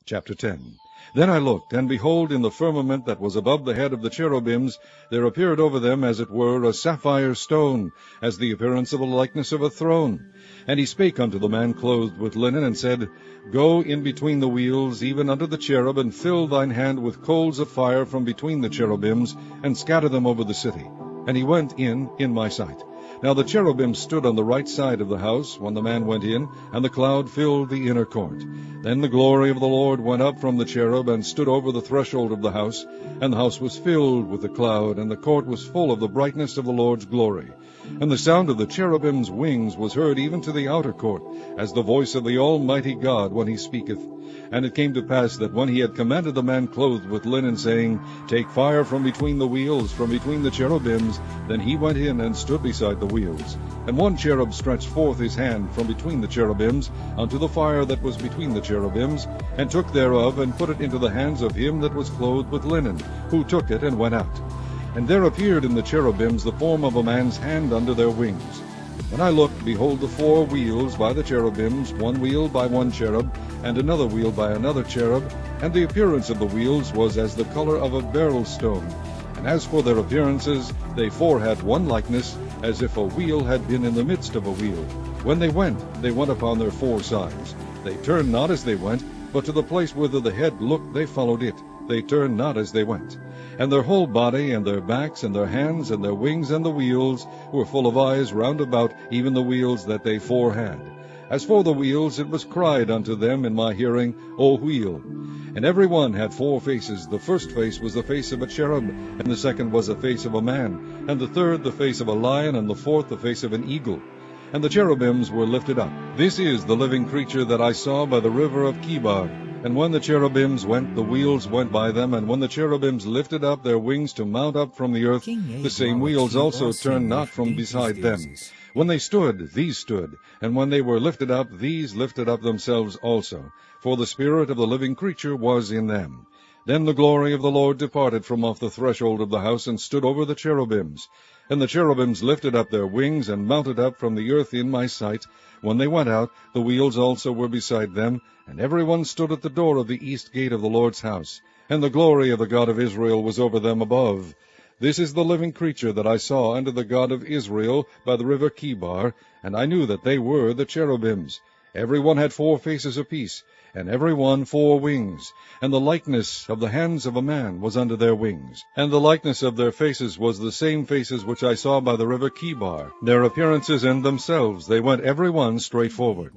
Chapter 10. Then I looked, and behold, in the firmament that was above the head of the cherubims, there appeared over them as it were a sapphire stone, as the appearance of a likeness of a throne. And he spake unto the man clothed with linen, and said, Go in between the wheels, even unto the cherub, and fill thine hand with coals of fire from between the cherubims, and scatter them over the city. And he went in my sight. Now the cherubim stood on the right side of the house when the man went in, and the cloud filled the inner court. Then the glory of the Lord went up from the cherub, and stood over the threshold of the house. And the house was filled with the cloud, and the court was full of the brightness of the Lord's glory. And the sound of the cherubim's wings was heard even to the outer court, as the voice of the Almighty God when he speaketh. And it came to pass that when he had commanded the man clothed with linen, saying, Take fire from between the wheels, from between the cherubims, then he went in and stood beside the wheels. And one cherub stretched forth his hand from between the cherubims unto the fire that was between the cherubims, and took thereof, and put it into the hands of him that was clothed with linen, who took it and went out. And there appeared in the cherubims the form of a man's hand under their wings. When I looked, behold, the 4 wheels by the cherubims, one wheel by one cherub, and another wheel by another cherub, and the appearance of the wheels was as the color of a beryl stone. And as for their appearances, they 4 had one likeness, as if a wheel had been in the midst of a wheel. When they went upon their 4 sides. They turned not as they went, but to the place whither the head looked they followed it. They turned not as they went. And their whole body, and their backs, and their hands, and their wings, and the wheels, were full of eyes round about, even the wheels that they 4 had. As for the wheels, it was cried unto them in my hearing, O wheel. And every one had 4 faces. The first face was the face of a cherub, and the second was the face of a man, and the third the face of a lion, and the fourth the face of an eagle. And the cherubims were lifted up. This is the living creature that I saw by the river of Chebar. And when the cherubims went, the wheels went by them, and when the cherubims lifted up their wings to mount up from the earth, the same wheels also turned not from beside them. When they stood, these stood, and when they were lifted up, these lifted up themselves also, for the spirit of the living creature was in them. Then the glory of the Lord departed from off the threshold of the house, and stood over the cherubims. And the cherubims lifted up their wings, and mounted up from the earth in my sight. When they went out, the wheels also were beside them, and every one stood at the door of the east gate of the Lord's house. And the glory of the God of Israel was over them above. This is the living creature that I saw unto the God of Israel by the river Chebar, and I knew that they were the cherubims. Every one had 4 faces apiece, and every one 4 wings. And the likeness of the hands of a man was under their wings. And the likeness of their faces was the same faces which I saw by the river Chebar. Their appearances and themselves, they went every one straight forward.